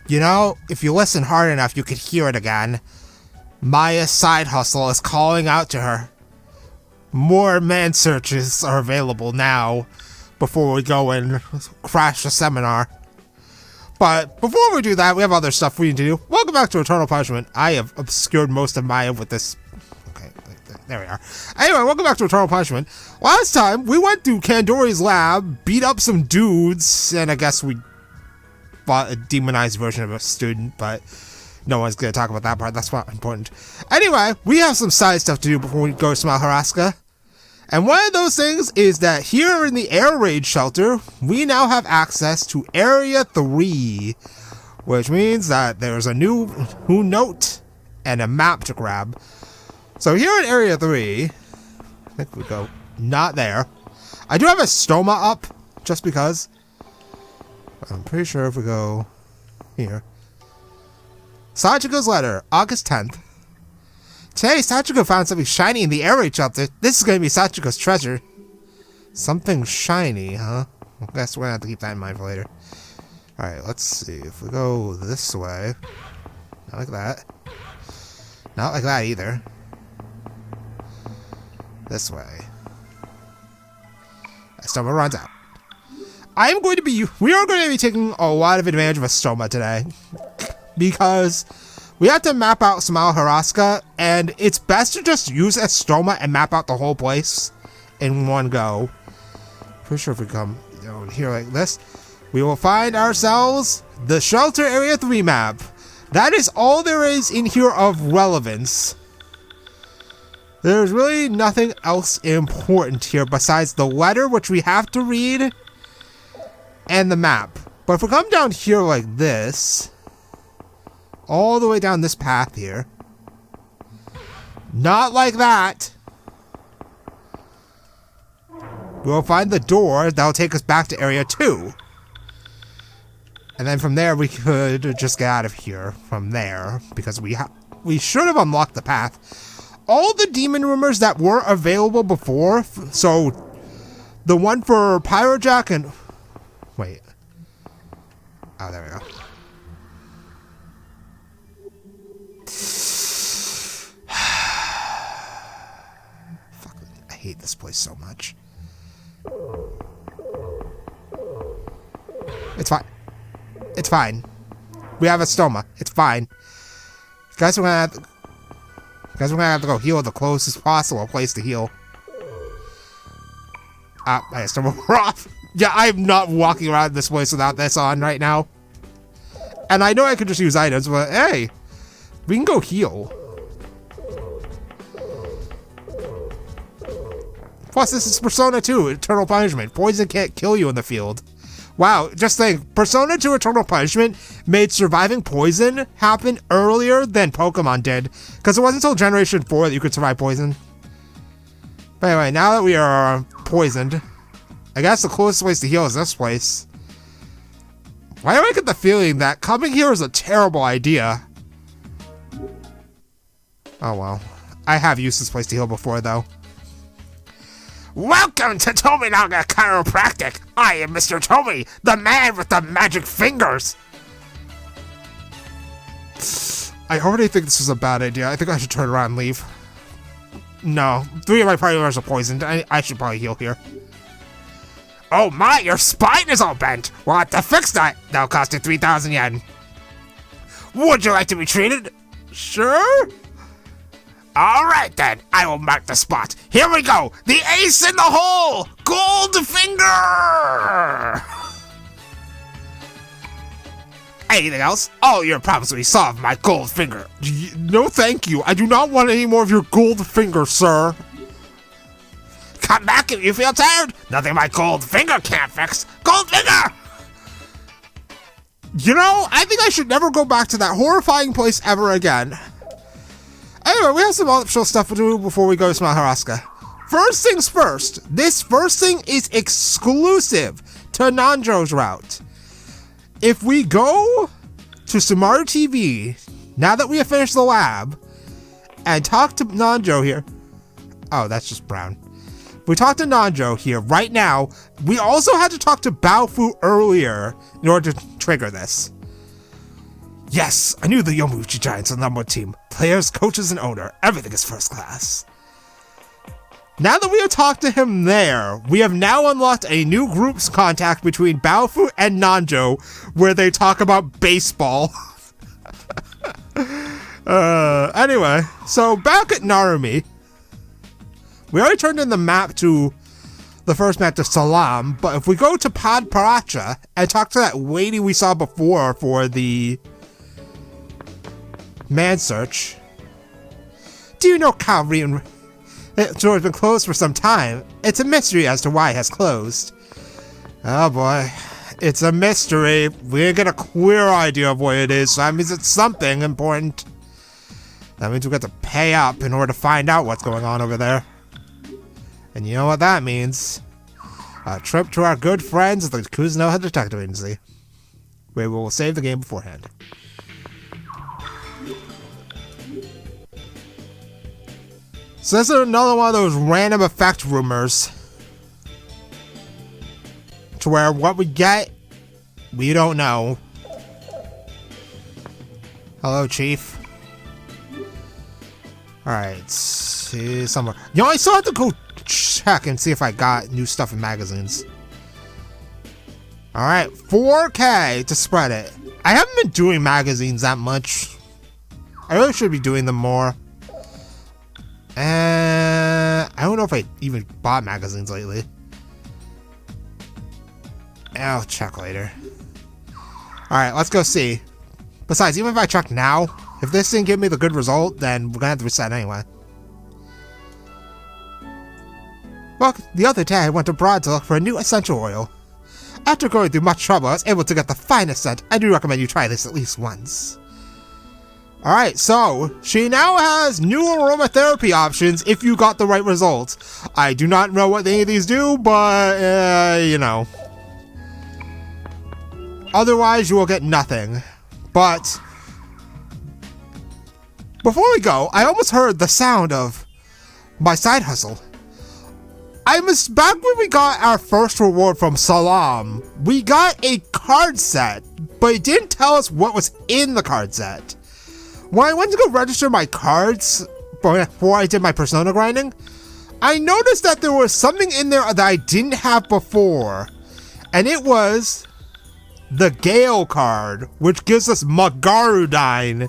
You know, if you listen hard enough, you could hear it again. Maya's side hustle is calling out to her. More man searches are available now before we go and crash the seminar. But before we do that, we have other stuff we need to do. Welcome back to Eternal Punishment. I have obscured most of Maya with this. Okay, there we are. Anyway, welcome back to Eternal Punishment. Last time, we went through Kandori's lab, beat up some dudes, and I guess we fought a demonized version of a student, but no one's going to talk about that part. That's not important. Anyway, we have some side stuff to do before we go to Smile Hirasaka. And one of those things is that here in the air raid shelter, we now have access to Area 3, which means that there's a new note and a map to grab. So here in Area 3, I think we go not there. I do have a stoma up, just because. I'm pretty sure if we go here. Sachiko's letter, August 10th. Today, Sachiko found something shiny in the air raid shelter. This is going to be Sachiko's treasure. Something shiny, huh? I guess we're going to have to keep that in mind for later. Alright, let's see. If we go this way. Not like that. Not like that either. This way. Stoma runs out. We are going to be taking a lot of advantage of a stoma today. Because we have to map out Smile Hirasaka, and it's best to just use a stoma and map out the whole place in one go. Pretty sure if we come down here like this, we will find ourselves the Shelter Area 3 map. That is all there is in here of relevance. There's really nothing else important here besides the letter, which we have to read, and the map. But if we come down here like this, all the way down this path here. Not like that. We'll find the door that'll take us back to Area 2. And then from there we could just get out of here from there. Because we should have unlocked the path. All the demon rumors that were available before. So the one for Pyrojack and... Wait. Oh, there we go. I hate this place so much. It's fine. It's fine. We have a stoma. It's fine. Guys, we're gonna have to go heal the closest possible place to heal. Ah, my stoma off. Yeah, I'm not walking around this place without this on right now. And I know I could just use items, but hey, we can go heal. Plus, this is Persona 2, Eternal Punishment. Poison can't kill you in the field. Wow, just think, Persona 2 Eternal Punishment made surviving poison happen earlier than Pokemon did. Because it wasn't until Generation 4 that you could survive poison. But anyway, now that we are poisoned, I guess the closest place to heal is this place. Why do I get the feeling that coming here is a terrible idea? Oh well. I have used this place to heal before, though. Welcome to Tominaga Chiropractic! I am Mr. Tomi, the man with the magic fingers! I already think this is a bad idea. I think I should turn around and leave. No, 3 of my party members are poisoned. I should probably heal here. Oh my, your spine is all bent! We'll have to fix that! That'll cost you 3,000 yen. Would you like to be treated? Sure? Alright then, I will mark the spot. Here we go! The ace in the hole! Gold finger! Anything else? All your problems will be solved, my gold finger. No thank you. I do not want any more of your gold finger, sir. Come back if you feel tired. Nothing my gold finger can't fix. Gold finger! You know, I think I should never go back to that horrifying place ever again. Anyway, we have some optional stuff to do before we go to Smile Hirasaka. First things first, this first thing is exclusive to Nanjo's route. If we go to Sumaru TV, now that we have finished the lab, and talk to Nanjo here. Oh, that's just brown. We talked to Nanjo here right now. We also had to talk to Baofu earlier in order to trigger this. Yes, I knew the Yomiuchi Giants are the number one team. Players, coaches, and owner. Everything is first class. Now that we have talked to him there, we have now unlocked a new group's contact between Baofu and Nanjo, where they talk about baseball. Anyway, so back at Narumi, we already turned in the map to the first map to Salam, but if we go to Pod Paracha and talk to that lady we saw before for the man search. Do you know Calrian? The store has been closed for some time. It's a mystery as to why it has closed. Oh boy. It's a mystery. We didn't get a clear idea of what it is, so that means it's something important. That means we got to pay up in order to find out what's going on over there. And you know what that means? A trip to our good friends at the Kuzunoha Detective Agency, where we will save the game beforehand. So this is another one of those random effect rumors. To where what we get, we don't know. Hello, Chief. Alright, see somewhere. You know, I still have to go check and see if I got new stuff in magazines. Alright, 4K to spread it. I haven't been doing magazines that much. I really should be doing them more. I don't know if I even bought magazines lately. I'll check later. Alright, let's go see. Besides, even if I check now, if this didn't give me the good result, then we're gonna have to reset anyway. Well, the other day I went abroad to look for a new essential oil. After going through much trouble, I was able to get the finest scent. I do recommend you try this at least once. Alright, so, she now has new aromatherapy options if you got the right results. I do not know what any of these do, but, you know. Otherwise, you will get nothing. But, before we go, I almost heard the sound of my side hustle. Back when we got our first reward from Salam, we got a card set, but it didn't tell us what was in the card set. When I went to go register my cards before I did my Persona grinding, I noticed that there was something in there that I didn't have before, and it was the Gale card, which gives us Magarudine.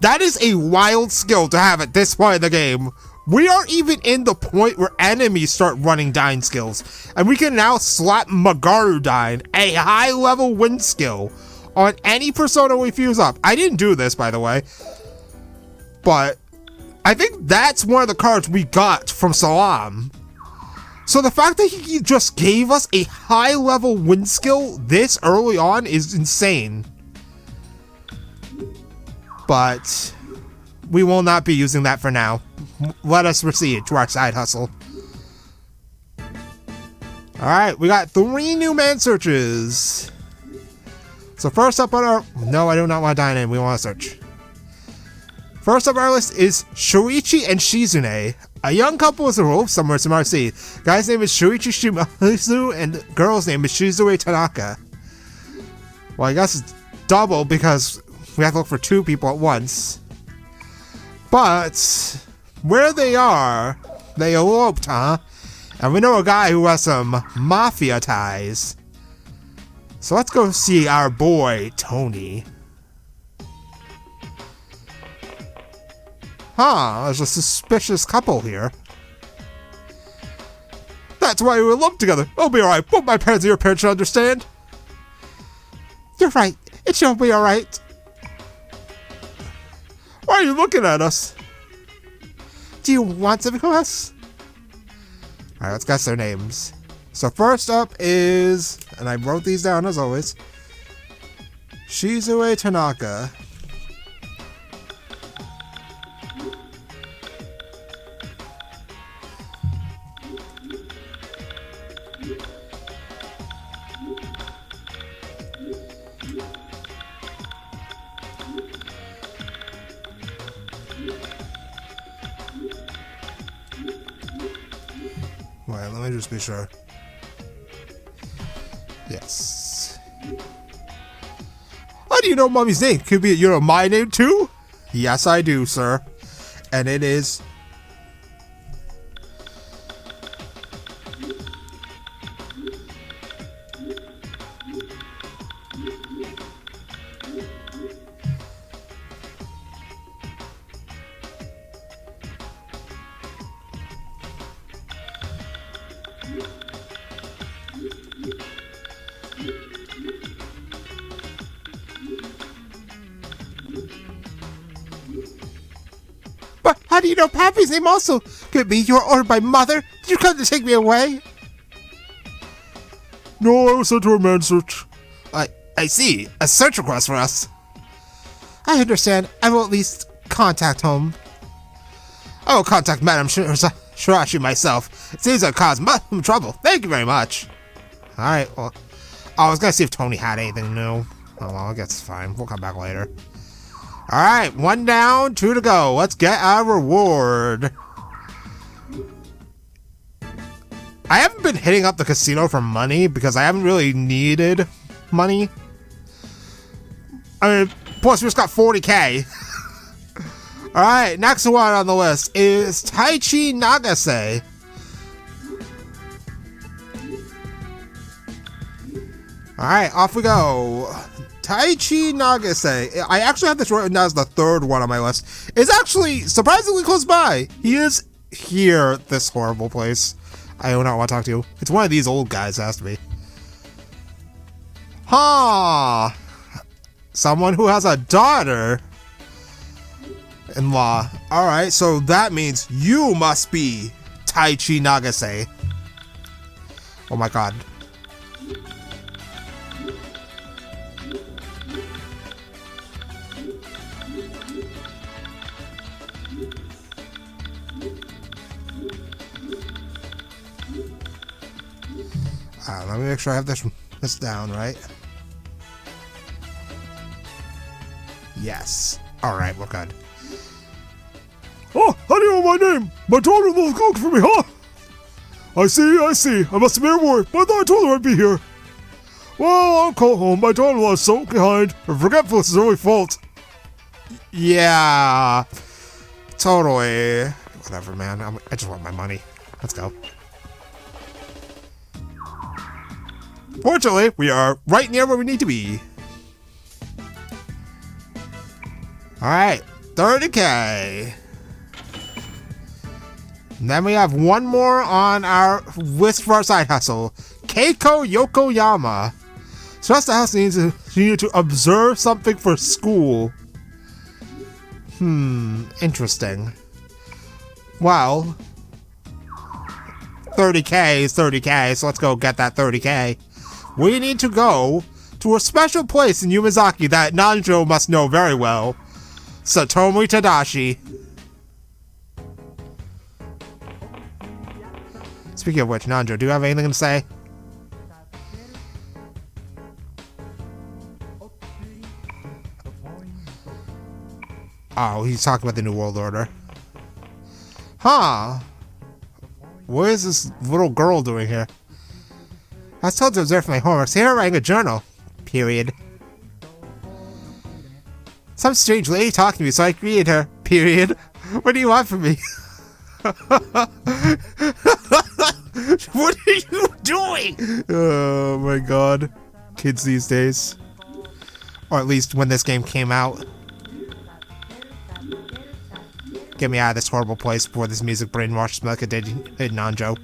That is a wild skill to have at this point in the game. We are even in the point where enemies start running Dine skills, and we can now slap Magarudine, a high-level wind skill, on any Persona we fuse up. I didn't do this, by the way, but I think that's one of the cards we got from Salam. So the fact that he just gave us a high-level wind skill this early on is insane. But we will not be using that for now. Let us proceed to our side hustle. Alright, we got 3 new man searches. So first up on our... No, I do not want to dine in. We want to search. First up on our list is Shuichi and Shizune. A young couple is enrolled somewhere in RC. Guy's name is Shuichi Shimazu and the girl's name is Shizue Tanaka. Well, I guess it's double because we have to look for 2 people at once. But where they are, they eloped, huh? And we know a guy who has some mafia ties. So let's go see our boy, Tony. Huh, there's a suspicious couple here. That's why we eloped together. It'll be alright. Both my parents and your parents should understand. You're right. It shall be alright. Why are you looking at us? Do you want something from us? Alright, let's guess their names. So first up is, and I wrote these down as always, Shizue Tanaka. Wait, let me just be sure. Yes. How do you know Mommy's name? Could be, you know, my name too? Yes, I do, sir. And it is... But how do you know Pappy's name also? Could be you were ordered by Mother? Did you come to take me away? No, I was sent to a man search. I see. A search request for us. I understand. I will at least contact home. I will contact Madame Shirashi myself. It seems I've caused much trouble. Thank you very much. Alright, well... I was gonna see if Tony had anything new. Oh well, I guess it's fine. We'll come back later. Alright, 1 down, 2 to go. Let's get our reward. I haven't been hitting up the casino for money because I haven't really needed money. I mean, plus we just got 40k. Alright, next one on the list is Taichi Nagase. Alright, off we go. Taichi Nagase. I actually have this written down as the 3rd one on my list. It's actually surprisingly close by. He is here, this horrible place. I do not want to talk to you. It's one of these old guys, has to be. Huh. Someone who has a daughter-in-law. Alright, so that means you must be Taichi Nagase. Oh my god. Let me make sure I have this down, right? Yes. Alright, we're good. Oh, how do you know my name? My daughter-in-law's looking for me, huh? I see. I must have been worried, but I thought I told her I'd be here. Well, I'll call home. My daughter-in-law is so behind. Her forgetfulness is her only fault. Yeah. Totally. Whatever, man. I just want my money. Let's go. Fortunately, we are right near where we need to be. Alright, 30k. And then we have one more on our list for our side hustle. Keiko Yokoyama. So that's the house needs to observe something for school. Interesting. Well, 30k is 30k, so let's go get that 30k. We need to go to a special place in Yumazaki that Nanjo must know very well. Satomi Tadashi. Speaking of which, Nanjo, do you have anything to say? Oh, he's talking about the New World Order. Huh. What is this little girl doing here? I was told to observe my homework, so here I'm writing a journal. Period. Some strange lady talking to me, so I greeted her. Period. What do you want from me? What are you doing? Oh my god. Kids these days. Or at least when this game came out. Get me out of this horrible place before this music brainwashes me like it did in Nanjo.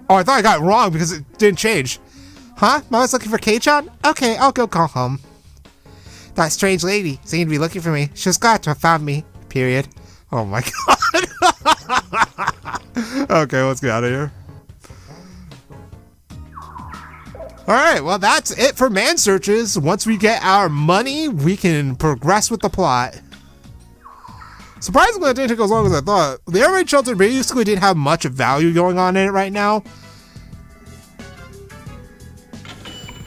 Oh, I thought I got it wrong because it didn't change. Huh? Mama's looking for K-chan? Okay, I'll go call home. That strange lady seemed to be looking for me. She was glad to have found me. Period. Oh my god. Okay, let's get out of here. Alright, well that's it for man searches. Once we get our money, we can progress with the plot. Surprisingly, it didn't take as long as I thought. The air raid shelter basically didn't have much value going on in it right now.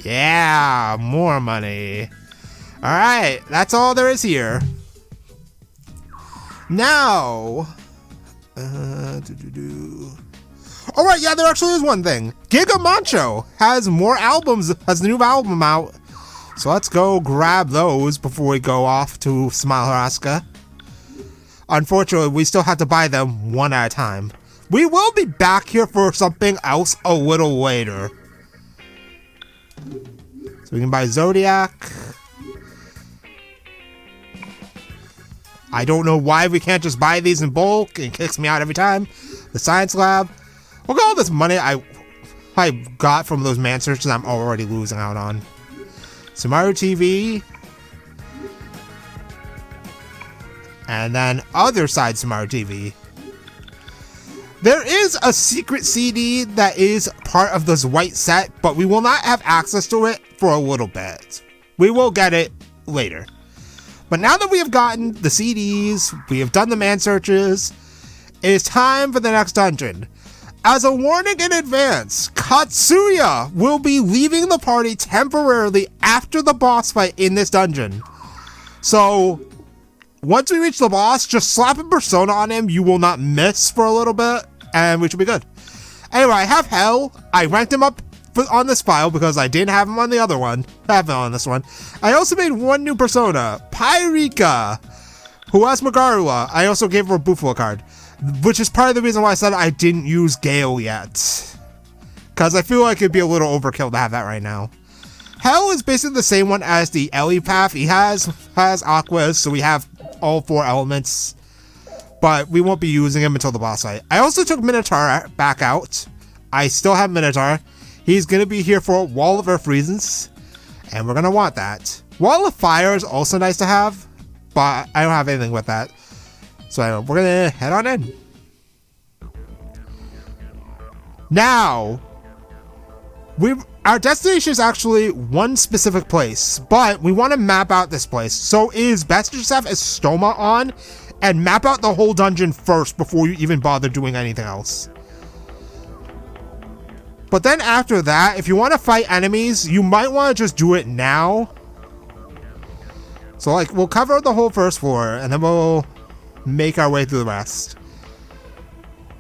Yeah, more money. Alright, that's all there is here. Now, all right, yeah, there actually is one thing. Giga Mancho has more albums, has a new album out. So let's go grab those before we go off to Smile Hirasaka. Unfortunately, we still have to buy them one at a time. We will be back here for something else a little later. So we can buy Zodiac. I don't know why we can't just buy these in bulk. It kicks me out every time. The Science Lab. Look at all this money I got from those man searches I'm already losing out on. Sumaru TV. And then other side Sumaru TV. There is a secret CD that is part of this white set, but we will not have access to it for a little bit. We will get it later. But now that we have gotten the CDs, we have done the man searches, it is time for the next dungeon. As a warning in advance, Katsuya will be leaving the party temporarily after the boss fight in this dungeon. So, once we reach the boss, just slap a persona on him, you will not miss for a little bit, and we should be good. Anyway, I have Hell. I ranked him up on this file because I didn't have him on the other one. I have him on this one. I also made one new persona, Pyrika, who has Magarula. I also gave her a Buffalo card, which is part of the reason why I said I didn't use Gale yet. Because I feel like it'd be a little overkill to have that right now. Hell is basically the same one as the Ellie path. He has Aquas, so we have all 4 elements. But we won't be using him until the boss fight. I also took Minotaur back out. I still have Minotaur. He's going to be here for Wall of Earth reasons. And we're going to want that. Wall of Fire is also nice to have. But I don't have anything with that. So anyway, we're going to head on in. Now, our destination is actually one specific place, but we want to map out this place. So it is best to just have Estoma on and map out the whole dungeon first before you even bother doing anything else. But then after that, if you want to fight enemies, you might want to just do it now. So like, we'll cover the whole first floor and then we'll make our way through the rest.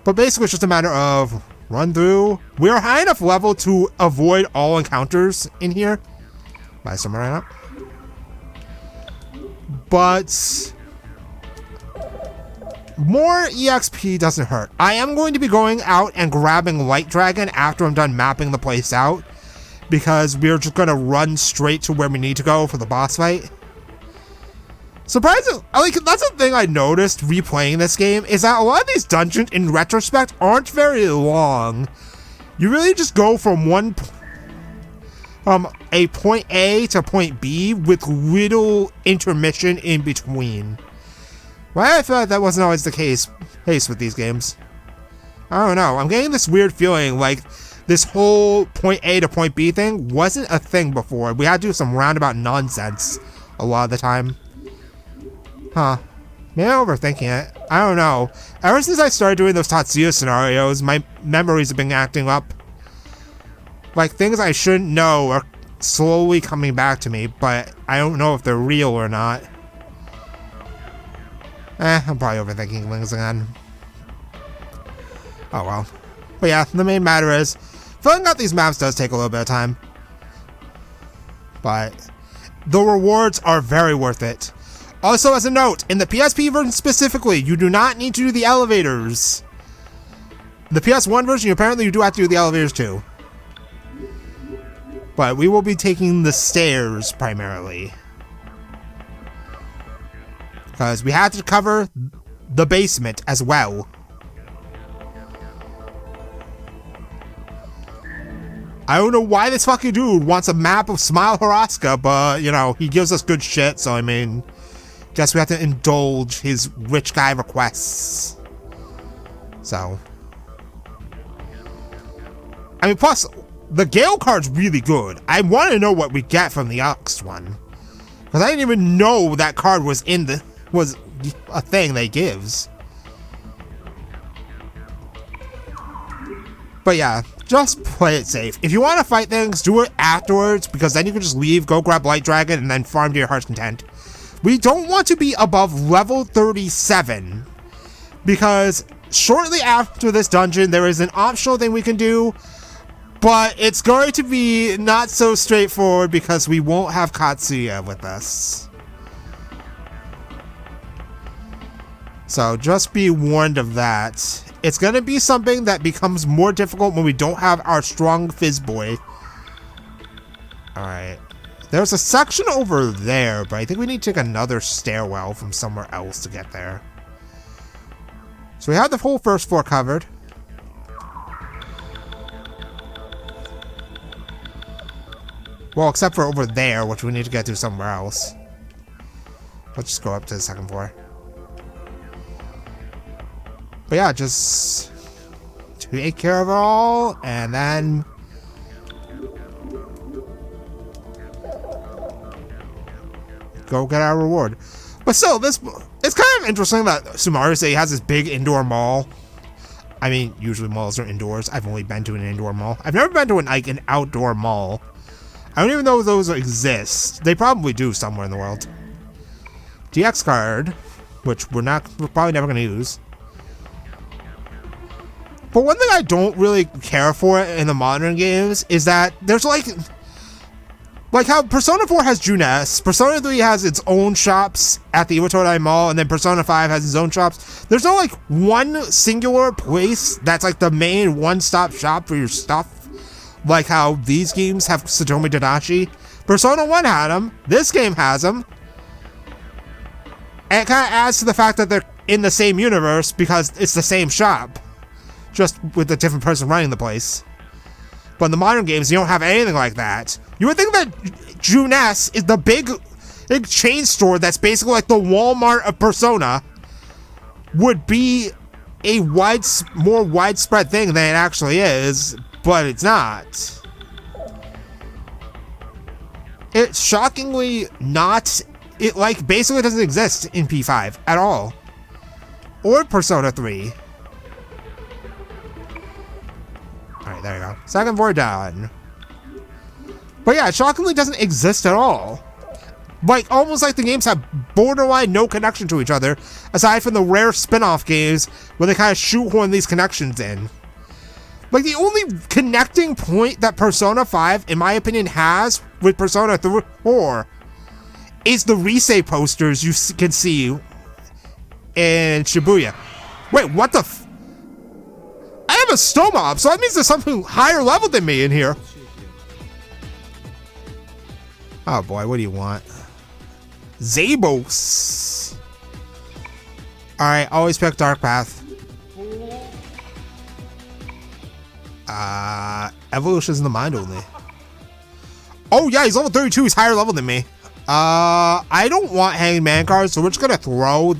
But basically it's just a matter of run through. We are high enough level to avoid all encounters in here. Buy some right up. But more EXP doesn't hurt. I am going to be going out and grabbing Light Dragon after I'm done mapping the place out, because we're just going to run straight to where we need to go for the boss fight. Surprisingly, like, that's the thing I noticed replaying this game, is that a lot of these dungeons, in retrospect, aren't very long. You really just go from a point A to point B with little intermission in between. Why I feel like that wasn't always the case with these games. I don't know. I'm getting this weird feeling like this whole point A to point B thing wasn't a thing before. We had to do some roundabout nonsense a lot of the time. Huh. Maybe I'm overthinking it. I don't know. Ever since I started doing those Tatsuya scenarios, my memories have been acting up. Like, things I shouldn't know are slowly coming back to me, but I don't know if they're real or not. I'm probably overthinking things again. Oh well. But yeah, the main matter is, filling out these maps does take a little bit of time. But the rewards are very worth it. Also, as a note, in the PSP version specifically, you do not need to do the elevators. The PS1 version, apparently you do have to do the elevators too. But we will be taking the stairs primarily, because we had to cover the basement as well. I don't know why this fucking dude wants a map of Smile Hirasaka, but, you know, he gives us good shit, so I mean, guess we have to indulge his rich guy requests. So, I mean, plus, the Gale card's really good. I want to know what we get from the Ox one, because I didn't even know that card was a thing they gives. But yeah, just play it safe. If you want to fight things, do it afterwards, because then you can just leave, go grab Light Dragon, and then farm to your heart's content. We don't want to be above level 37, because shortly after this dungeon, there is an optional thing we can do, but it's going to be not so straightforward because we won't have Katsuya with us. So just be warned of that. It's going to be something that becomes more difficult when we don't have our strong Fizz Boy. Alright. There's a section over there, but I think we need to take another stairwell from somewhere else to get there. So we have the whole first floor covered. Well, except for over there, which we need to get to somewhere else. Let's just go up to the second floor. But yeah, just take care of it all, and then go get our reward. But still, it's kind of interesting that Sumaru has this big indoor mall. I mean, usually malls are indoors. I've only been to an indoor mall. I've never been to an outdoor mall. I don't even know if those exist. They probably do somewhere in the world. DX card, which we're probably never going to use. But one thing I don't really care for in the modern games is that there's like how Persona 4 has Junes, Persona 3 has its own shops at the Iwatodai Mall, and then Persona 5 has its own shops. There's no like one singular place that's like the main one-stop shop for your stuff. Like how these games have Satomi Tadashi. Persona 1 had them. This game has them. And it kind of adds to the fact that they're in the same universe because it's the same shop. Just with a different person running the place. But in the modern games, you don't have anything like that. You would think that Junes is the big chain store that's basically like the Walmart of Persona would be a more widespread thing than it actually is. But it's not. It's shockingly not. It like basically doesn't exist in P5 at all. Or Persona 3. Alright, there you go. Second floor down. But yeah, it shockingly doesn't exist at all. Like, almost like the games have borderline no connection to each other, aside from the rare spin-off games where they kind of shoehorn these connections in. Like, the only connecting point that Persona 5, in my opinion, has with Persona 4 is the Rise posters you can see in Shibuya. Wait, what the I have a Stomob, so that means there's something higher level than me in here. Oh boy, what do you want? Zabos. Alright, always pick Dark Path. Evolution's in the mind only. Oh yeah, he's level 32, he's higher level than me. I don't want Hanging Man cards, so we're just gonna throw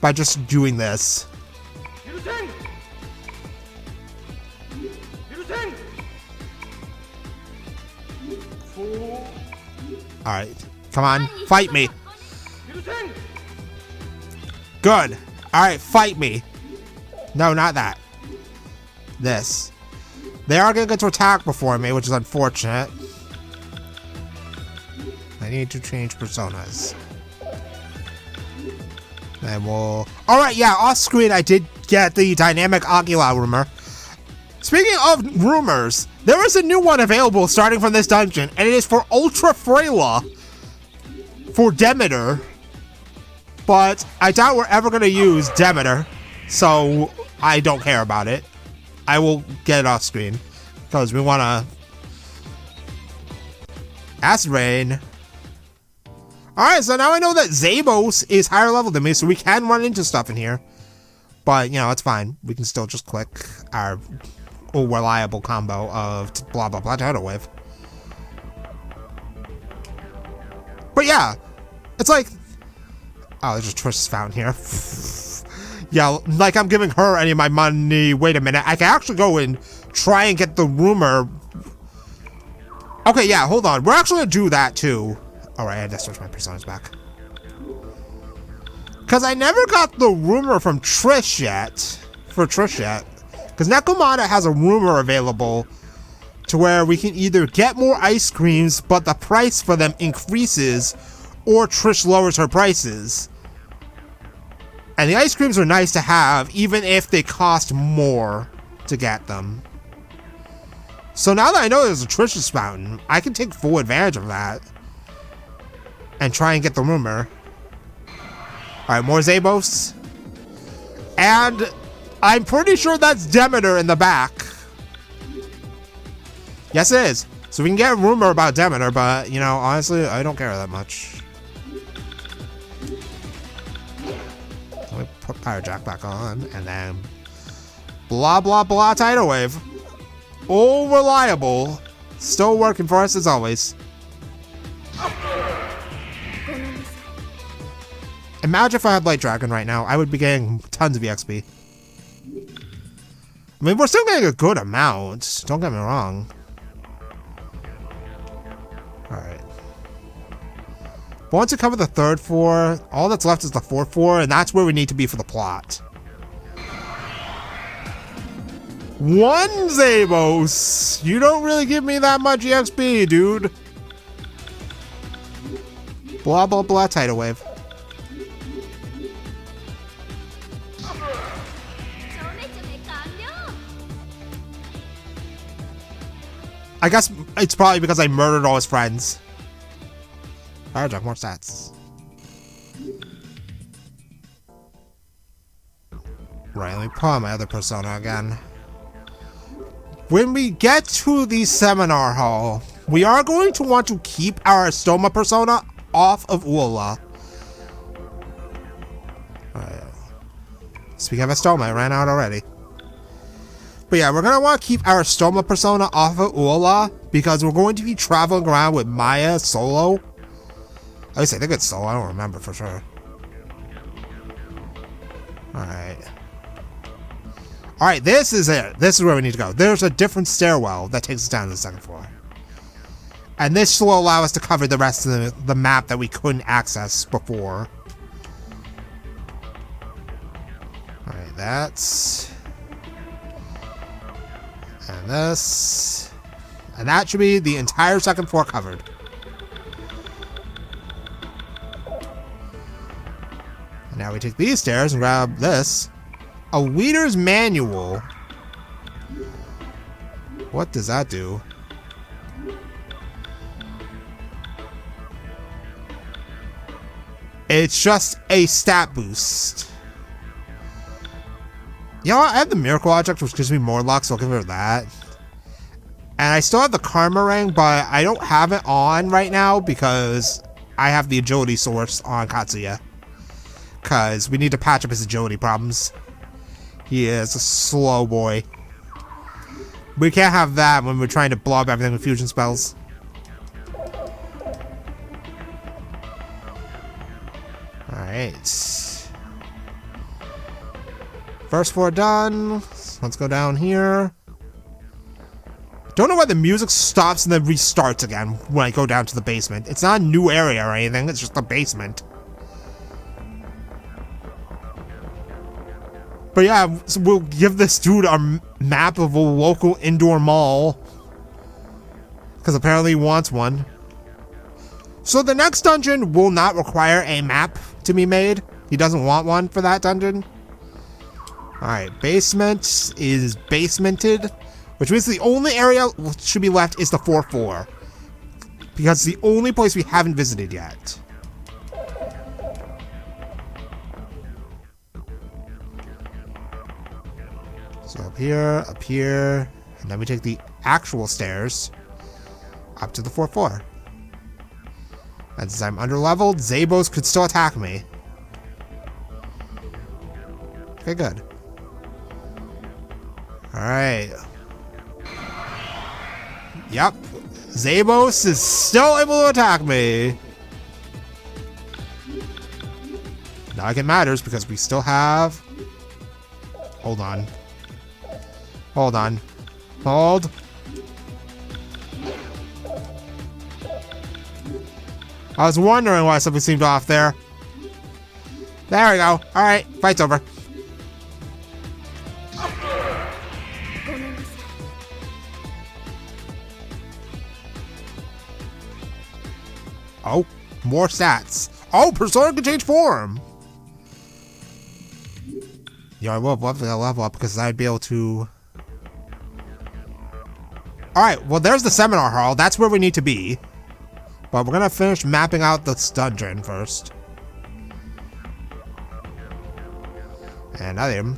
by just doing this. Alright, come on, fight me. Good. Alright, fight me. No, not that. This. They are going to get to attack before me, which is unfortunate. I need to change personas. And we'll... Alright, yeah, off screen I did get the dynamic Agila rumor. Speaking of rumors, there is a new one available starting from this dungeon, and it is for Ultra Freyla for Demeter. But I doubt we're ever going to use Demeter, so I don't care about it. I will get it off screen because we want to. Acid Rain. Alright, so now I know that Zabos is higher level than me, so we can run into stuff in here. But, you know, it's fine. We can still just click our reliable combo of blah blah blah tidal wave. But yeah, it's like, oh, there's just Trish's fountain here. Yeah, like I'm giving her any of my money. Wait a minute, I can actually go and try and get the rumor. Okay, yeah, hold on. We're actually gonna do that too. Alright, I had to switch my personas back. Because I never got the rumor from Trish yet. Because Nekomata has a rumor available to where we can either get more ice creams, but the price for them increases, or Trish lowers her prices. And the ice creams are nice to have, even if they cost more to get them. So now that I know there's a Trish's fountain, I can take full advantage of that. And try and get the rumor. Alright, more Zabos. And I'm pretty sure that's Demeter in the back. Yes, it is. So we can get a rumor about Demeter, but, you know, honestly, I don't care that much. Let me put Power Jack back on, and then blah, blah, blah, Tidal Wave. All reliable. Still working for us as always. Imagine if I had Light Dragon right now, I would be getting tons of EXP. I mean, we're still getting a good amount, don't get me wrong. Alright. But once you cover the third floor, all that's left is the fourth floor, and that's where we need to be for the plot. 1 Zabos! You don't really give me that much EXP, dude. Blah, blah, blah, Tidal Wave. I guess it's probably because I murdered all his friends. Alright, Jack, more stats. Right, let me pull out my other persona again. When we get to the seminar hall, we are going to want to keep our Stoma persona off of Ula. Alright. Speaking of Stoma, it ran out already. But yeah, we're going to want to keep our Stoma persona off of Ula because we're going to be traveling around with Maya solo. At least I think it's solo, I don't remember for sure. Alright. Alright, this is it. This is where we need to go. There's a different stairwell that takes us down to the second floor. And this will allow us to cover the rest of the map that we couldn't access before. Alright, that's... and this. And that should be the entire second floor covered. And now we take these stairs and grab this. A leader's manual. What does that do? It's just a stat boost. You know what? I have the Miracle Object, which gives me more luck, so I'll give her that. And I still have the Karma Ring, but I don't have it on right now because I have the Agility Source on Katsuya. Because we need to patch up his agility problems. He is a slow boy. We can't have that when we're trying to blow up everything with fusion spells. Alright. First floor done. Let's go down here. Don't know why the music stops and then restarts again when I go down to the basement. It's not a new area or anything, it's just the basement. But yeah, so we'll give this dude a map of a local indoor mall. Because apparently he wants one. So the next dungeon will not require a map to be made. He doesn't want one for that dungeon. Alright, basement is basemented. Which means the only area that should be left is the 4th floor. Because it's the only place we haven't visited yet. So up here, and then we take the actual stairs up to the 4th floor. And since I'm underleveled, Zabos could still attack me. Okay, good. Alright. Yep. Zabos is still able to attack me. Not like it matters because we still have... Hold on. Hold on. Hold. I was wondering why something seemed off there. There we go. Alright, fight's over. Oh, More stats. Oh, Persona can change form! Yeah, I will level up because I'd be able to... Alright, well there's the seminar hall. That's where we need to be. But we're gonna finish mapping out this dungeon first. And item.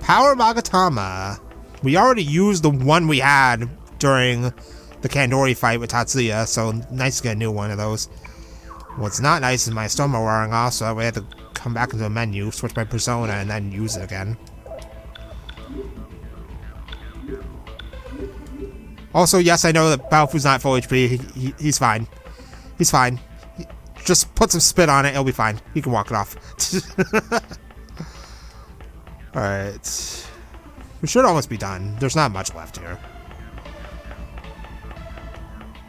Power Magatama. We already used the one we had during the Kandori fight with Tatsuya, so nice to get a new one of those. What's not nice is my stoma wearing off, so we had to come back into the menu, switch my persona, and then use it again. Also, yes, I know that Baofu's not full HP. He's fine. He's fine. Just put some spit on it, it'll be fine. He can walk it off. Alright. We should almost be done. There's not much left here.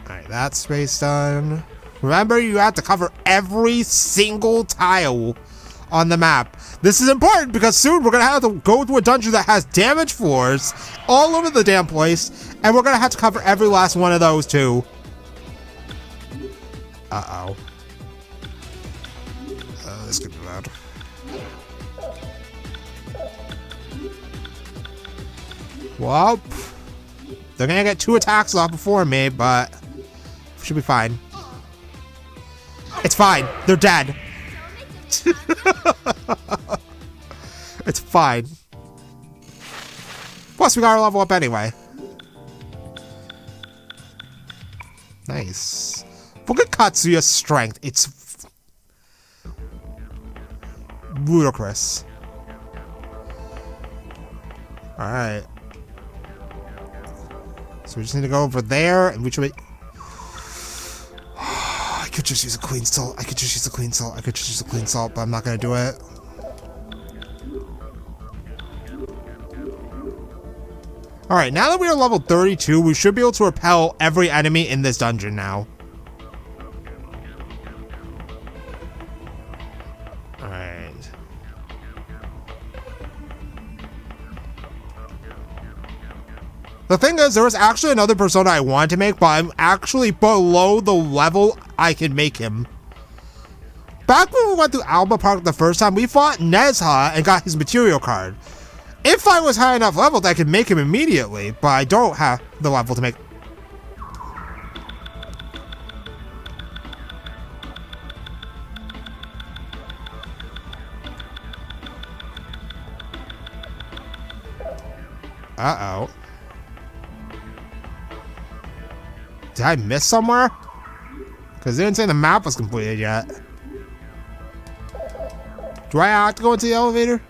Alright, that space done. Remember, you have to cover every single tile on the map. This is important because soon we're going to have to go to a dungeon that has damaged floors all over the damn place, and we're going to have to cover every last one of those too. Uh-oh. This could be loud. Well, they're going to get 2 attacks off before me, but should be fine. It's fine. They're dead. It's fine. Plus, we gotta level up anyway. Nice. Look at Katsuya's strength. It's ludicrous. Alright. So we just need to go over there, and we should be... I could just use a clean salt. I could just use a clean salt. I could just use a clean salt, but I'm not gonna do it. Alright, now that we are level 32, we should be able to repel every enemy in this dungeon now. Alright. The thing is, there was actually another persona I wanted to make, but I'm actually below the level I can make him. Back when we went through Alba Park the first time, we fought Nezha and got his material card. If I was high enough leveled, I could make him immediately, but I don't have the level to make... Uh-oh. Did I miss somewhere? Because they didn't say the map was completed yet. Do I have to go into the elevator?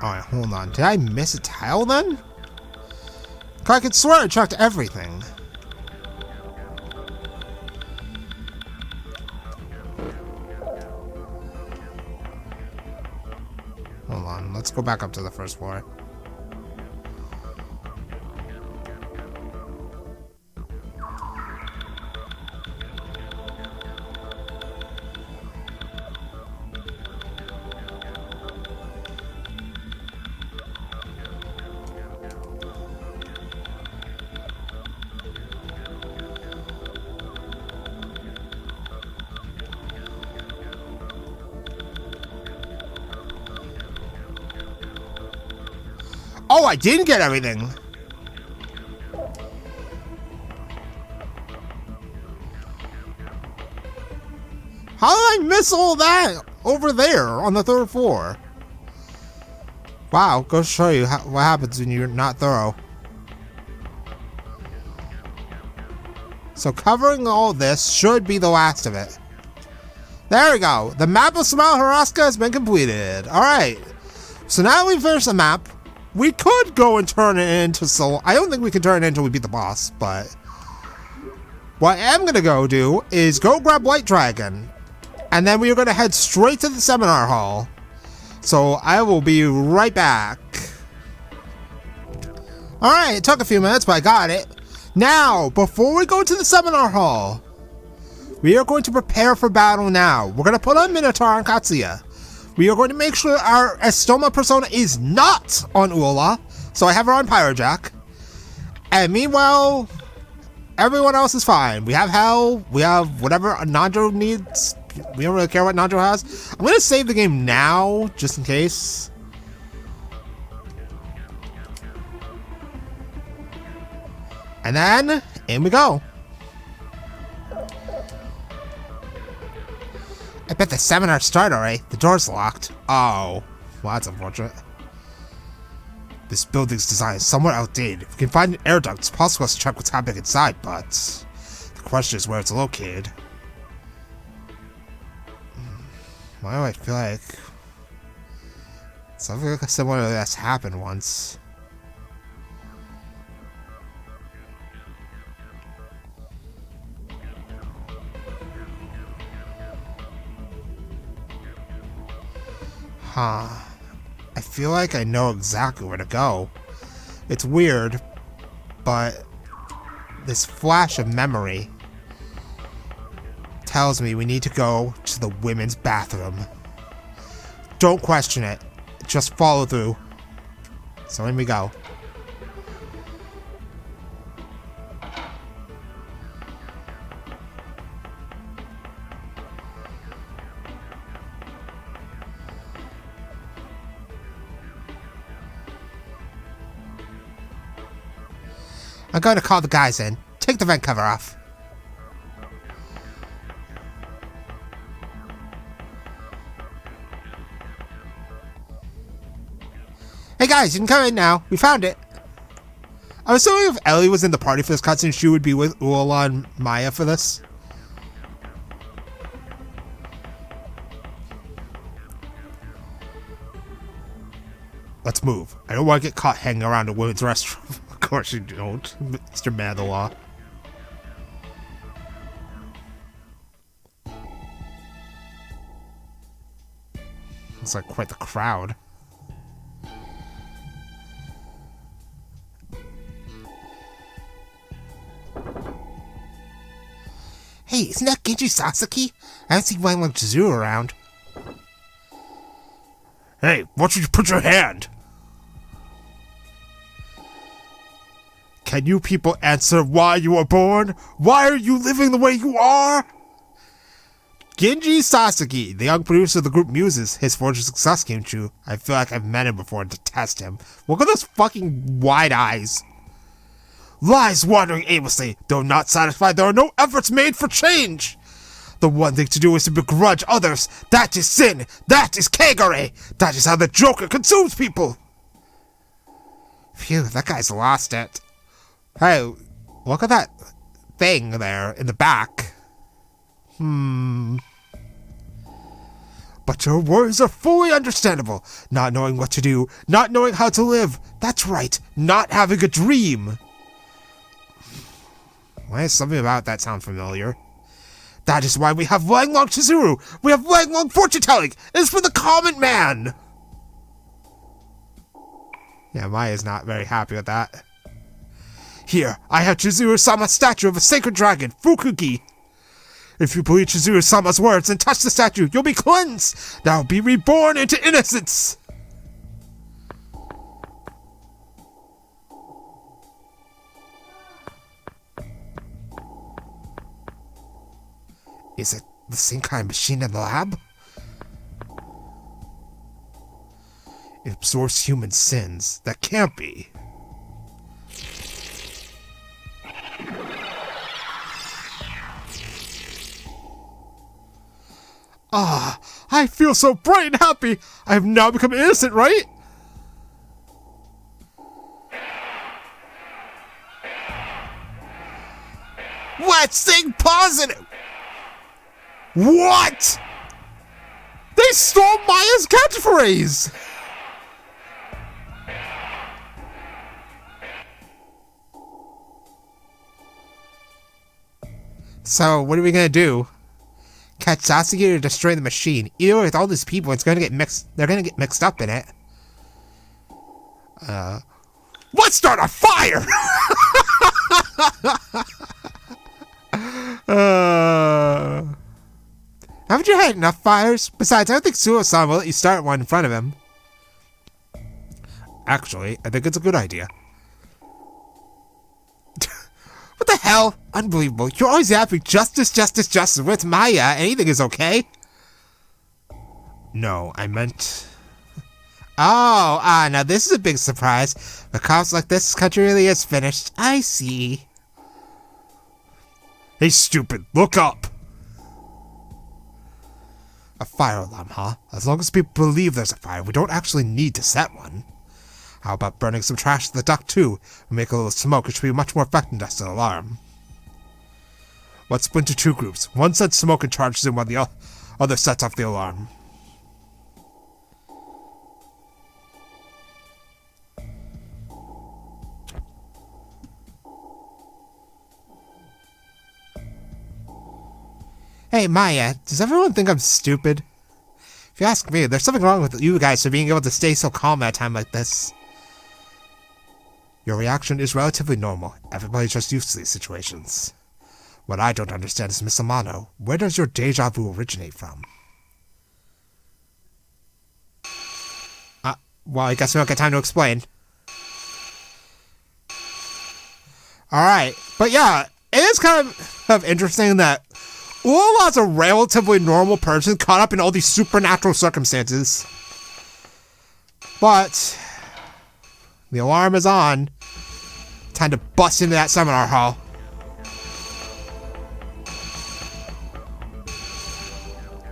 Alright, hold on. Did I miss a tile then? I could swear I checked everything. Hold on, let's go back up to the first floor. Oh, I didn't get everything. How did I miss all that over there on the 3rd floor? Wow, go show you what happens when you're not thorough. So covering all this should be the last of it. There we go. The map of Smile Hirasaka has been completed. Alright. So now we've finished the map. We could go and turn it into Soul. I don't think we can turn it until we beat the boss, but what I am going to go do is go grab White Dragon, and then we are going to head straight to the seminar hall. So I will be right back. Alright, it took a few minutes, but I got it. Now, before we go to the seminar hall, we are going to prepare for battle now. We're going to put on Minotaur and Katsuya. We are going to make sure our Estoma persona is not on Ula, so I have her on Pyrojack. And meanwhile, everyone else is fine. We have Hell, we have whatever Nanjo needs. We don't really care what Nanjo has. I'm going to save the game now, just in case. And then, in we go. I bet the seminar started already. The door's locked. Oh, well, that's unfortunate. This building's design is somewhat outdated. If we can find an air duct, it's possible for us to check what's happening inside, but the question is where it's located. Why do I feel like something like similar to that's happened once? Huh. I feel like I know exactly where to go. It's weird, but this flash of memory tells me we need to go to the women's bathroom. Don't question it. Just follow through. So in we go. I'm going to call the guys in. Take the vent cover off. Hey guys, you can come in now. We found it. I'm assuming if Ellie was in the party for this cutscene, she would be with Ula and Maya for this. Let's move. I don't want to get caught hanging around a women's restroom. Of course you don't, Mr. Man-of-the-Law. Looks like quite the crowd. Hey, isn't that Genji Sasaki? I haven't seen Wang Chizuru around. Hey, why don't you put your hand? Can you people answer why you were born? Why are you living the way you are? Genji Sasaki, the young producer of the group Muses, his fortune success came true. I feel like I've met him before and detest him. Look at those fucking wide eyes. Lies wandering aimlessly. Though not satisfied, there are no efforts made for change. The one thing to do is to begrudge others. That is sin. That is Kegare. That is how the Joker consumes people. Phew, that guy's lost it. Hey, look at that thing there in the back. But your worries are fully understandable. Not knowing what to do, not knowing how to live. That's right, not having a dream. Why does something about that sound familiar? That is why we have Langlong Chizuru. We have Langlong fortune telling. It is for the common man. Yeah, Maya's not very happy with that. Here, I have Chizuru-sama's statue of a sacred dragon, Fukugi. If you believe Chizuru-sama's words and touch the statue, you'll be cleansed. Now be reborn into innocence. Is it the same kind of machine in the lab? It absorbs human sins. That can't be. Ah, I feel so bright and happy. I have now become innocent, right? Let's think positive. What? They stole Maya's catchphrase. So, what are we gonna do? Catch Sasuke or destroy the machine? Either way, with all these people, it's gonna get mixed. They're gonna get mixed up in it. Let's start a fire! Haven't you had enough fires? Besides, I don't think Suo-san will let you start one in front of him. Actually, I think it's a good idea. What the hell? Unbelievable. You're always yapping justice, justice, justice. With Maya, anything is okay. No, I meant... Oh, now this is a big surprise. With cops like this country really is finished. I see. Hey, stupid, look up! A fire alarm, huh? As long as people believe there's a fire, we don't actually need to set one. How about burning some trash to the duct, too? We make a little smoke, which will be much more effective than an alarm. Let's split into two groups. One sets smoke and charges in while the other sets off the alarm. Hey, Maya, does everyone think I'm stupid? If you ask me, there's something wrong with you guys for being able to stay so calm at a time like this. Your reaction is relatively normal. Everybody's just used to these situations. What I don't understand is, Miss Amano, where does your deja vu originate from? Well, I guess we don't get time to explain. Alright, but yeah, it is kind of interesting that Ulala's a relatively normal person caught up in all these supernatural circumstances. But the alarm is on. Time to bust into that seminar hall.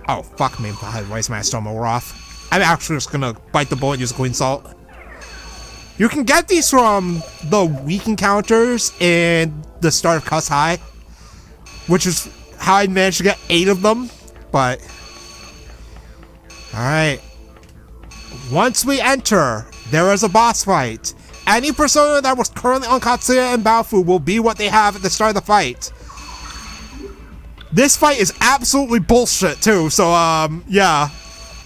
Oh, fuck me. Why is my stoma wore off? I'm actually just gonna bite the bullet and use clean salt. You can get these from the week encounters in the start of Cuss High, which is how I managed to get 8 of them, but... Alright. Once we enter, there is a boss fight. Any persona that was currently on Katsuya and Baofu will be what they have at the start of the fight. This fight is absolutely bullshit, too, so, yeah.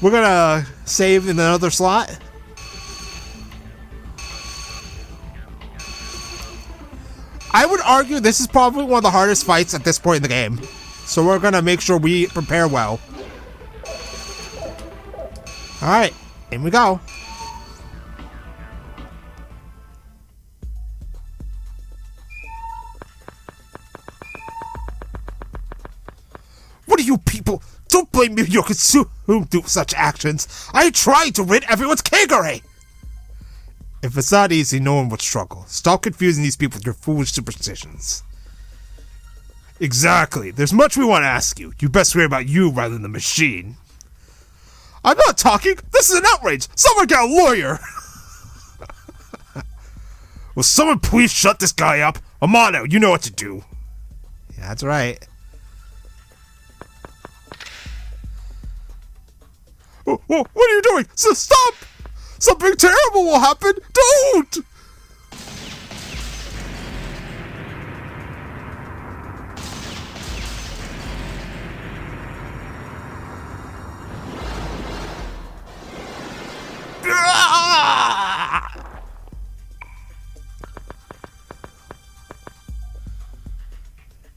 We're gonna save in another slot. I would argue this is probably one of the hardest fights at this point in the game. So we're gonna make sure we prepare well. Alright, in we go. What are you people? Don't blame me if you're consumed to such actions. I tried to rid everyone's Kegare! If it's that easy, no one would struggle. Stop confusing these people with your foolish superstitions. Exactly. There's much we want to ask you. You best worry about you rather than the machine. I'm not talking. This is an outrage. Someone get a lawyer. Will someone please shut this guy up? Amano, you know what to do. Yeah, that's right. What are you doing? Stop! Something terrible will happen! Don't!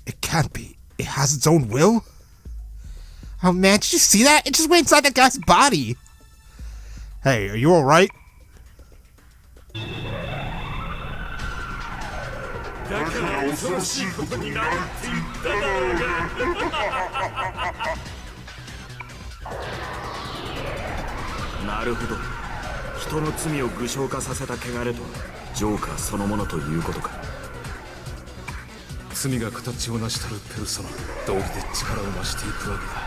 It can't be. It has its own will? Oh man, did you see that? It just went inside that guy's body. Hey, are you alright? Naruhodo. 人の罪を具象化させた汚れとジョーカーそのものということか。罪が形を成し取るペルソナ、道義で力を増していくわけだ。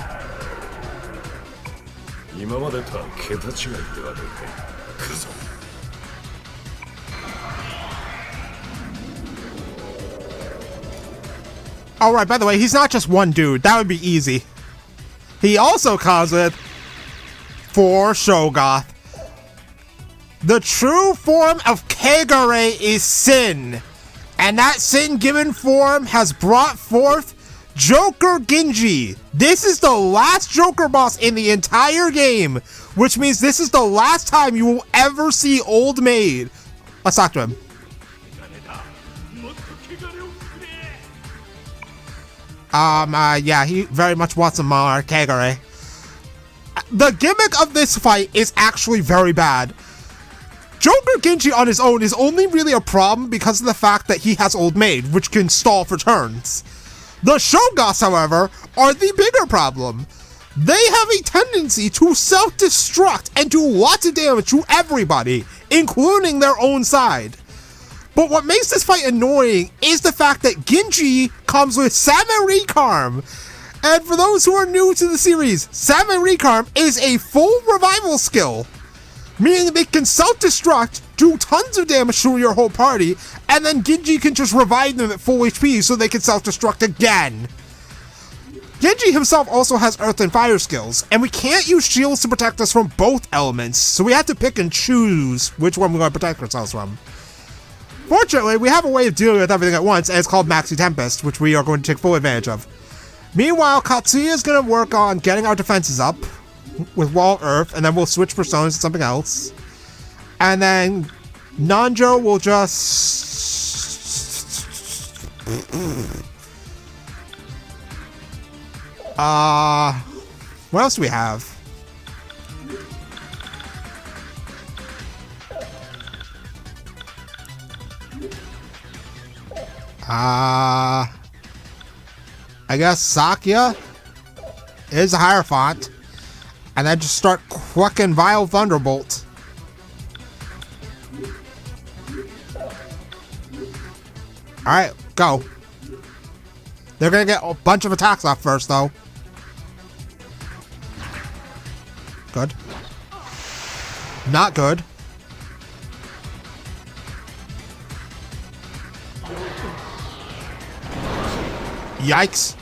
今までとは桁違いではねえ。来るぞ。Alright, by the way, he's not just one dude. That would be easy. He also comes with 4 Shogoth. The true form of Kegare is sin. And that sin given form has brought forth Joker Genji. This is the last Joker boss in the entire game, which means this is the last time you will ever see Old Maid. Let's talk to him. Yeah, he very much wants him on Kegare. The gimmick of this fight is actually very bad. Joker Genji on his own is only really a problem because of the fact that he has Old Maid, which can stall for turns. The Shogas, however, are the bigger problem. They have a tendency to self-destruct and do lots of damage to everybody, including their own side. But what makes this fight annoying is the fact that Genji comes with 7 Recarm. And for those who are new to the series, 7 Recarm is a full revival skill, meaning they can self-destruct, do tons of damage to your whole party, and then Genji can just revive them at full HP so they can self-destruct again. Genji himself also has Earth and Fire skills, and we can't use shields to protect us from both elements, so we have to pick and choose which one we're going to protect ourselves from. Fortunately, we have a way of dealing with everything at once, and it's called Maxi Tempest, which we are going to take full advantage of. Meanwhile, Katsuya is going to work on getting our defenses up with Wall Earth, and then we'll switch personas to something else. And then Nanjo will just... what else do we have? I guess Sakya is a Hierophant. And then just start quacking Vile Thunderbolt. Alright, go. They're gonna get a bunch of attacks off first, though. Good. Not good. Yikes.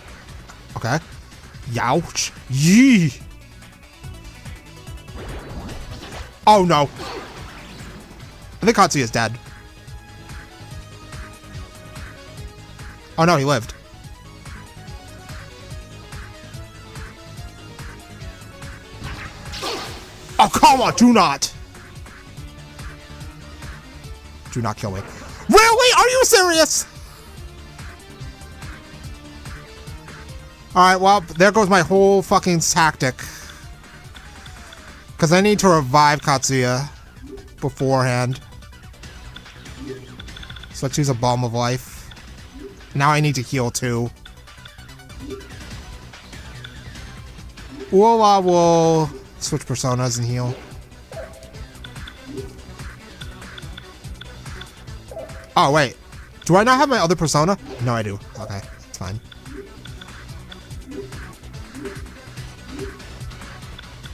Okay. Youch. Yee. Oh no. I think Katsuya is dead. Oh no, he lived. Oh, come on, do not. Do not kill me. Really? Are you serious? Alright, well, there goes my whole fucking tactic. Because I need to revive Katsuya beforehand. So let's use a Balm of Life. Now I need to heal too. We'll switch personas and heal. Oh, wait. Do I not have my other persona? No, I do. Okay, that's fine.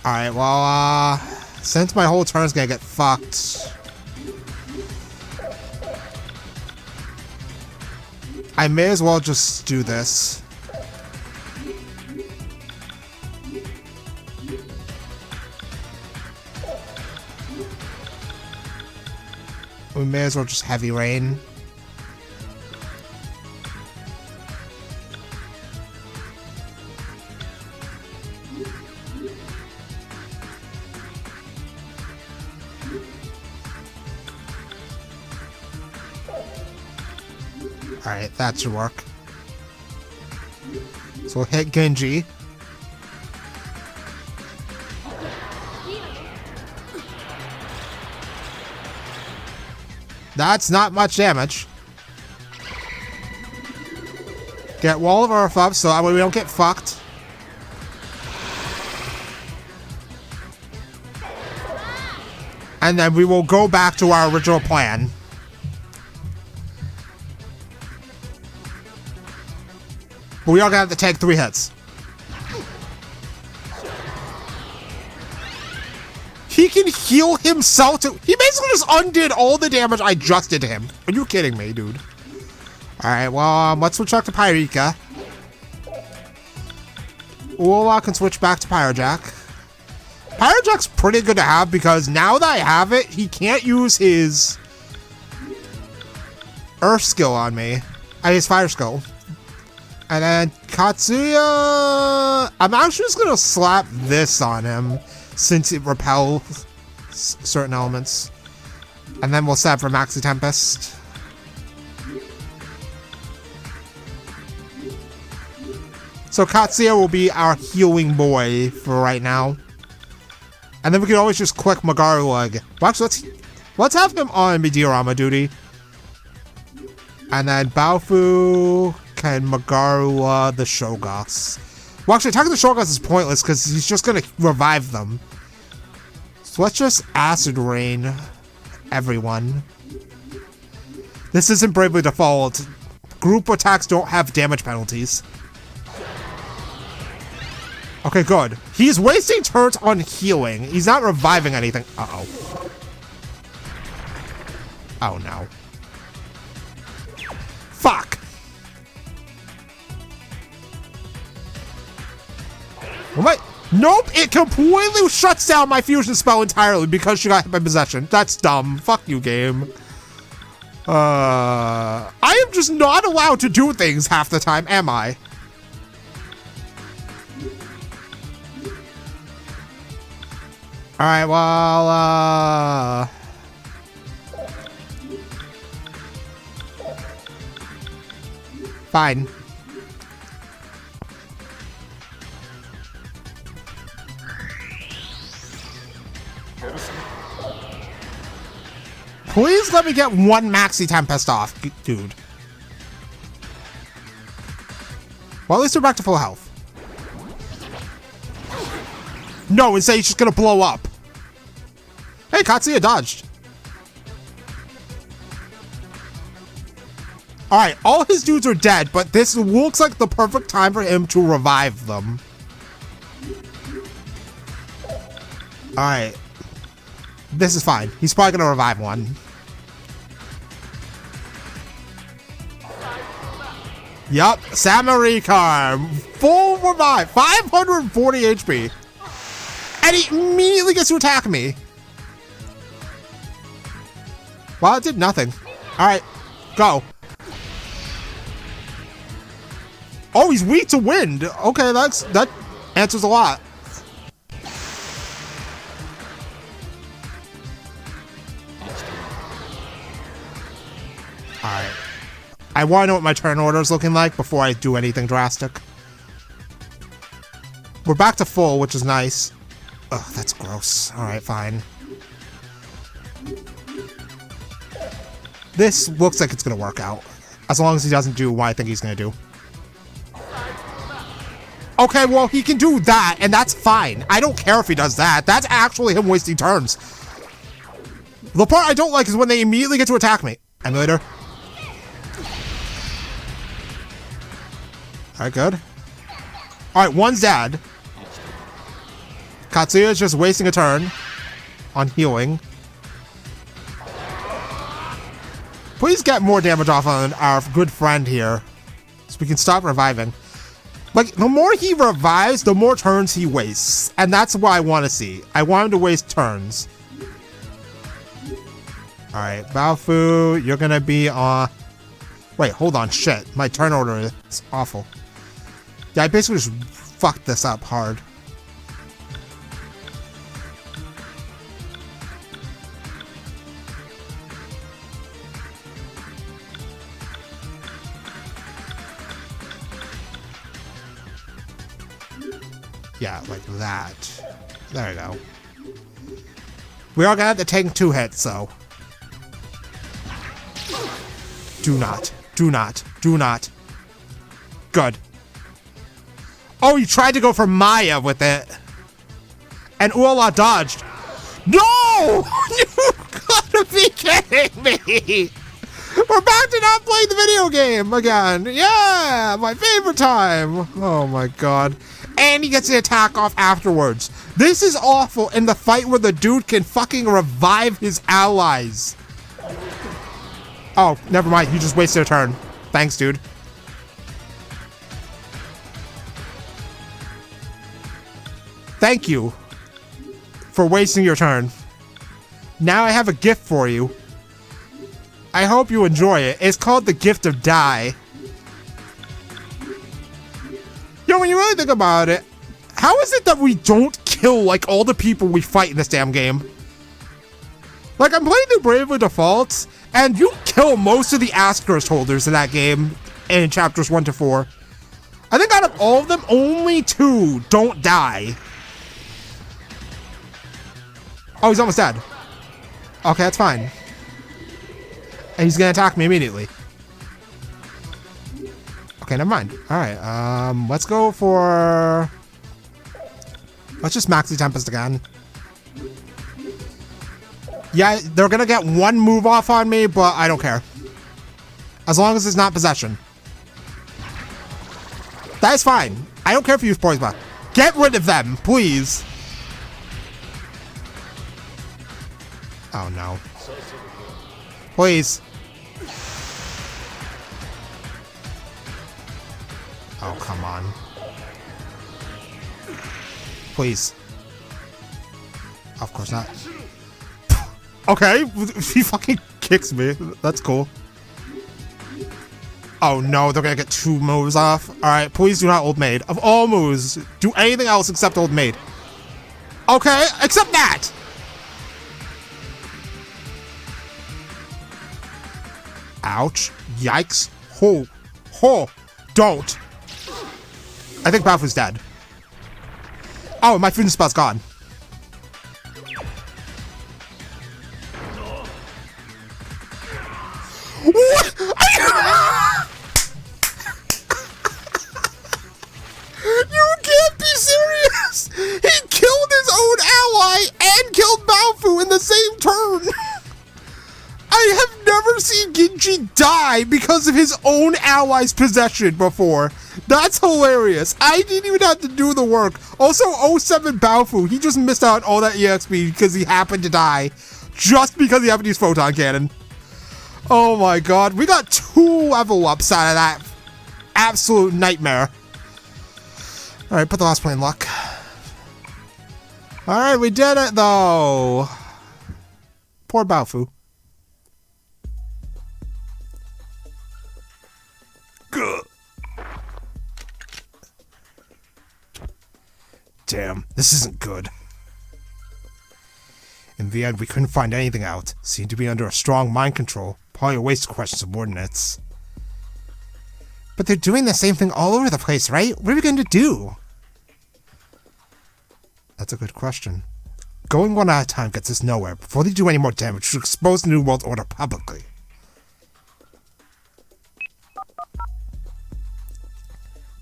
Alright, well, since my whole turn is gonna get fucked, I may as well just do this. We may as well just Heavy Rain. Alright, that should work. So we'll hit Genji. That's not much damage. Get Wall of Earth up so that way we don't get fucked. And then we will go back to our original plan. But we are gonna have to take 3 hits. He can heal himself too. He basically just undid all the damage I just did to him. Are you kidding me, dude? Alright, well, let's switch back to Pyrika. Uola can switch back to Pyrojack. Pyrojack's pretty good to have because now that I have it, he can't use his Earth skill on me. His Fire skill. And then Katsuya... I'm actually just going to slap this on him since it repels certain elements. And then we'll set for Maxi Tempest. So Katsuya will be our healing boy for right now. And then we can always just click Magaru again. Well, actually, let's have him on Midiorama duty. And then Baofu can Magaru the Shogas. Well, actually, attacking the Shogas is pointless because he's just going to revive them. So let's just Acid Rain everyone. This isn't Bravely Default. Group attacks don't have damage penalties. Okay, good. He's wasting turns on healing. He's not reviving anything. Uh-oh. Oh, no. Fuck! What? Nope! It completely shuts down my fusion spell entirely because she got hit by possession. That's dumb. Fuck you, game. I am just not allowed to do things half the time, am I? Alright, well, fine. Please let me get one Maxi Tempest off, dude. Well, at least we're back to full health. No, instead he's just gonna blow up. Hey, Katsuya dodged. Alright, all his dudes are dead, but this looks like the perfect time for him to revive them. Alright. This is fine. He's probably gonna revive one. Yup, Samarikar. Full revive. 540 HP. And he immediately gets to attack me. Well, it did nothing. Alright, go. Oh, he's weak to wind. Okay, that answers a lot. Alright. I want to know what my turn order is looking like before I do anything drastic. We're back to full, which is nice. Ugh, that's gross. Alright, fine. This looks like it's gonna work out. As long as he doesn't do what I think he's gonna do. Okay, well, he can do that, and that's fine. I don't care if he does that. That's actually him wasting turns. The part I don't like is when they immediately get to attack me. Emulator. Alright, good. Alright, one's dead. Katsuya is just wasting a turn on healing. Please get more damage off on our good friend here, so we can stop reviving. Like, the more he revives, the more turns he wastes. And that's what I want to see. I want him to waste turns. Alright, Baofu, you're gonna be on... Wait, hold on, shit. My turn order is awful. Yeah, I basically just fucked this up hard. Yeah, like that. There we go. We are gonna have to take 2 hits, so. Do not. Do not. Do not. Good. Oh, you tried to go for Maya with it. And Uala dodged. No! You gotta be kidding me! We're back to not playing the video game again. Yeah, my favorite time. Oh my god. And he gets the attack off afterwards. This is awful in the fight where the dude can fucking revive his allies. Oh, never mind. You just wasted a turn. Thanks, dude. Thank you for wasting your turn. Now I have a gift for you. I hope you enjoy it. It's called the Gift of Die. Yo, when you really think about it, how is it that we don't kill, like, all the people we fight in this damn game? Like, I'm playing the Bravely Default, and you kill most of the Asterisk holders in that game in chapters 1 to 4. I think out of all of them, only 2 don't die. Oh, he's almost dead. Okay, that's fine. And he's gonna attack me immediately. Okay, never mind. Alright, let's go for... Let's just max the Tempest again. Yeah, they're gonna get 1 move off on me, but I don't care. As long as it's not possession. That is fine. I don't care if you use Poison Blast. Get rid of them, please. Oh no. Please. Oh, come on. Please. Of course not. Okay, he fucking kicks me. That's cool. Oh no, they're gonna get 2 moves off. Alright, please do not Old Maid. Of all moves, do anything else except Old Maid. Okay, except that! Ouch. Yikes. Ho. Ho. Don't. I think Bafu's dead. Oh, my food spell's gone. What? You can't be serious! He killed his own ally and killed Baofu in the same turn! I have never seen Genji die because of his own ally's possession before. That's hilarious. I didn't even have to do the work. Also, 07 Baofu, he just missed out all that EXP because he happened to die. Just because he happened to use Photon Cannon. Oh my god, we got 2 level ups out of that absolute nightmare. Alright, put the last point in luck. Alright, we did it though. Poor Baofu. Good. Damn, this isn't good. In the end, we couldn't find anything out. Seemed to be under a strong mind control. Probably a waste to question subordinates. But they're doing the same thing all over the place, right? What are we going to do? That's a good question. Going one at a time gets us nowhere. Before they do any more damage, we should expose the New World Order publicly.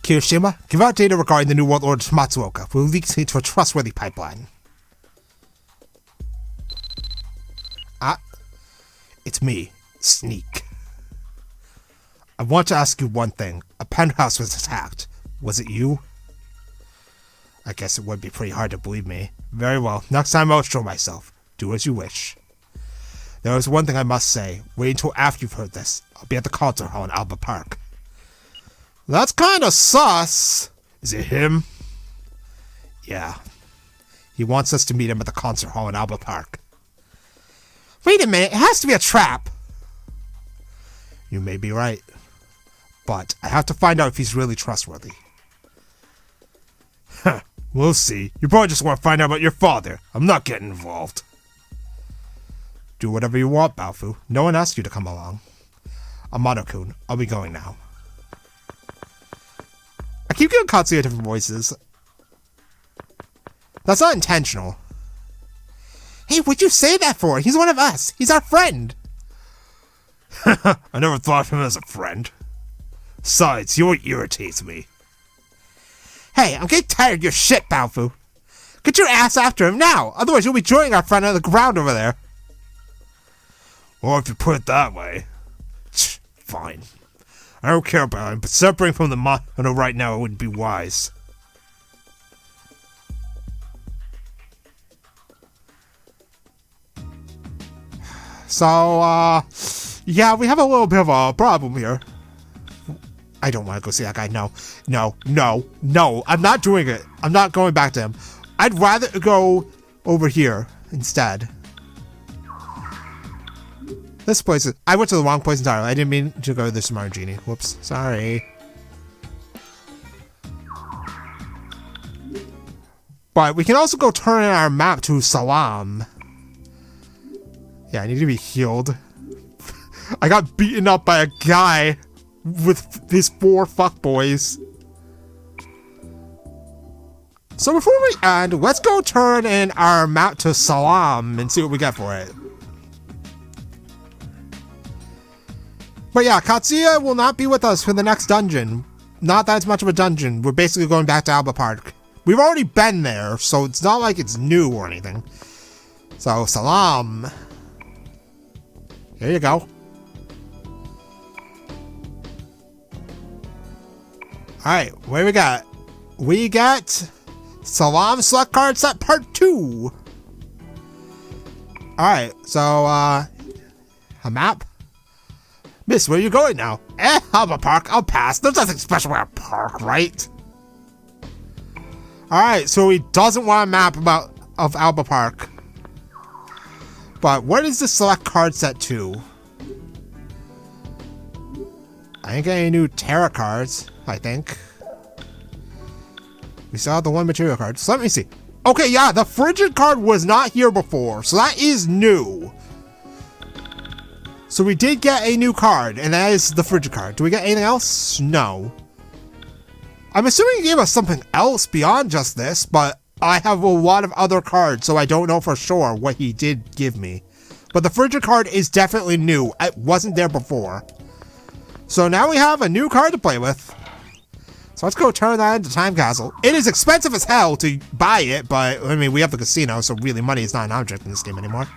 Kirishima, give out data regarding the New World Order to Matsuoka. We'll leak it to a trustworthy pipeline. It's me, Sneak. I want to ask you one thing. A penthouse was attacked. Was it you? I guess it would be pretty hard to believe me. Very well, next time I'll show myself. Do as you wish. There is one thing I must say. Wait until after you've heard this. I'll be at the concert hall in Alba Park. That's kinda sus. Is it him? Yeah. He wants us to meet him at the concert hall in Alba Park. Wait a minute, it has to be a trap. You may be right. But I have to find out if he's really trustworthy. Huh, we'll see. You probably just want to find out about your father. I'm not getting involved. Do whatever you want, Baofu. No one asked you to come along. Amano-kun, I'll be going now. I keep getting Katsuya different voices. That's not intentional. Hey, what'd you say that for? He's one of us. He's our friend. I never thought of him as a friend. Besides, he always irritates me. Hey, I'm getting tired of your shit, Baofu. Get your ass after him now, otherwise you'll be joining our friend on the ground over there. Or if you put it that way. Fine. I don't care about him, but separating from the Mono right now would be wise. So, yeah, we have a little bit of a problem here. I don't want to go see that guy. No, no, no, no. I'm not doing it. I'm not going back to him. I'd rather go over here instead. This place is... I went to the wrong place entirely. I didn't mean to go to the Smart Genie. Whoops. Sorry. But we can also go turn in our map to Salam. Yeah, I need to be healed. I got beaten up by a guy with his 4 fuckboys. So before we end, let's go turn in our mount to Salam and see what we get for it. But yeah, Katsuya will not be with us for the next dungeon. Not that much of a dungeon. We're basically going back to Alba Park. We've already been there, so it's not like it's new or anything. So, Salam. Here you go. Alright, what do we got? We got Salam Select Card Set Part 2. Alright, so, a map? Miss, where are you going now? Alba Park, I'll pass. There's nothing special about a park, right? Alright, so he doesn't want a map of Alba Park. But what is the Select Card Set 2? I ain't getting any new Terra cards, I think. We still have the one material card. So let me see. Okay, yeah, the Frigid card was not here before, so that is new. So we did get a new card, and that is the Frigid card. Do we get anything else? No. I'm assuming he gave us something else beyond just this, but I have a lot of other cards, so I don't know for sure what he did give me. But the Frigid card is definitely new. It wasn't there before. So now we have a new card to play with. So let's go turn that into Time Castle. It is expensive as hell to buy it, but I mean, we have the casino, so really money is not an object in this game anymore.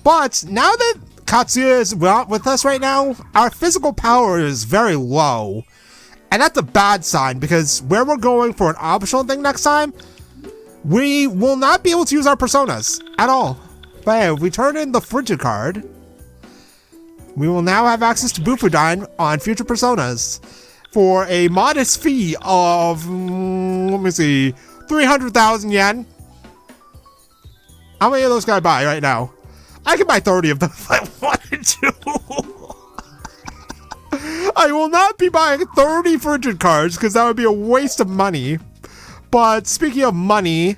But now that Katsuya is not with us right now, our physical power is very low. And that's a bad sign, because where we're going for an optional thing next time, we will not be able to use our personas at all. But hey, if we turn in the Frigid card, we will now have access to Bufudine on future personas for a modest fee of, let me see, 300,000 yen. How many of those can I buy right now? I can buy 30 of them if I wanted to. I will not be buying 30 Frigid cards because that would be a waste of money. But speaking of money,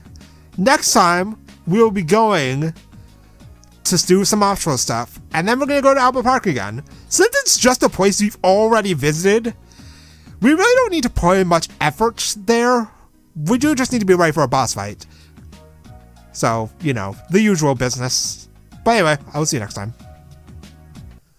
next time we'll be going to do some optional stuff. And then we're going to go to Alba Park again. Since it's just a place we've already visited, we really don't need to put in much effort there. We do just need to be ready for a boss fight. So, you know, the usual business. But anyway, I will see you next time.